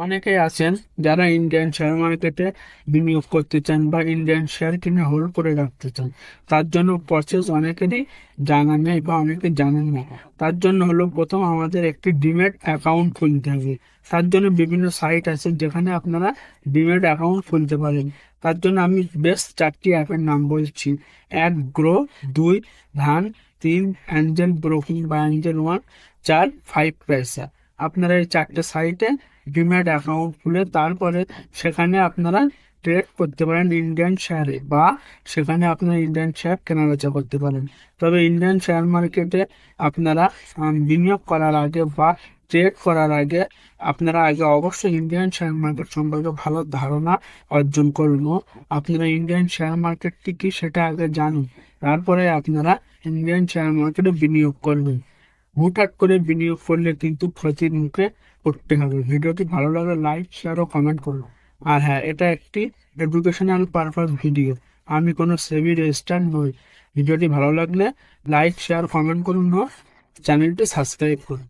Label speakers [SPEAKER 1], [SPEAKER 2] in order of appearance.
[SPEAKER 1] অনেকেই আছেন যারা ইন্ডিয়ান শেয়ার মার্কেটে বিনিয়োগ করতে চান বা ইন্ডিয়ান শেয়ার কিনে হোল্ড করে রাখতে চান। তার জন্য প্রসেস অনেকেরই জানা নেই বা অনেকে জানেন না। তার জন্য হলো প্রথম আমাদের একটি ডিম্যাট অ্যাকাউন্ট খুলতে হবে। তার জন্য বিভিন্ন সাইট আছে যেখানে আপনারা ডিম্যাট অ্যাকাউন্ট খুলতে পারেন। তার জন্য আমি বেশ 4টি অ্যাপের নাম বলছি: এক গ্রো, 2 ধান, 3 অ্যাঞ্জেল ব্রোকিং বা অ্যাঞ্জেল ওয়ান, 4 ফাইভ পয়সা। আপনারা এই 4টে সাইটে ডিম্যাট অ্যাকাউন্ট খুলে তারপরে সেখানে আপনারা ট্রেড করতে পারেন ইন্ডিয়ান শেয়ারে, বা সেখানে আপনারা ইন্ডিয়ান শেয়ার কেনাবেচা করতে পারেন। তবে ইন্ডিয়ান শেয়ার মার্কেটে আপনারা বিনিয়োগ করার আগে বা ট্রেড করার আগে আপনারা আগে অবশ্যই ইন্ডিয়ান শেয়ার মার্কেট সম্পর্কে ভালো ধারণা অর্জন করুন ও আপনারা ইন্ডিয়ান শেয়ার মার্কেটটি কি সেটা আগে জানুন। তারপরে আপনারা ইন্ডিয়ান শেয়ার মার্কেটে বিনিয়োগ করবেন। হুটহাট করে বিনিয়োগ করলে কিন্তু ক্ষতির মুখে পড়তে হবে। ভিডিওটি ভালো লাগলে লাইক, শেয়ার ও কমেন্ট করুন। আর হ্যাঁ, এটা একটি এডুকেশনাল পারপাস ভিডিও, আমি কোনো সেবি রেজিস্টার নই। ভিডিওটি ভালো লাগলে লাইক, শেয়ার, কমেন্ট করুন ও চ্যানেলটি সাবস্ক্রাইব করুন।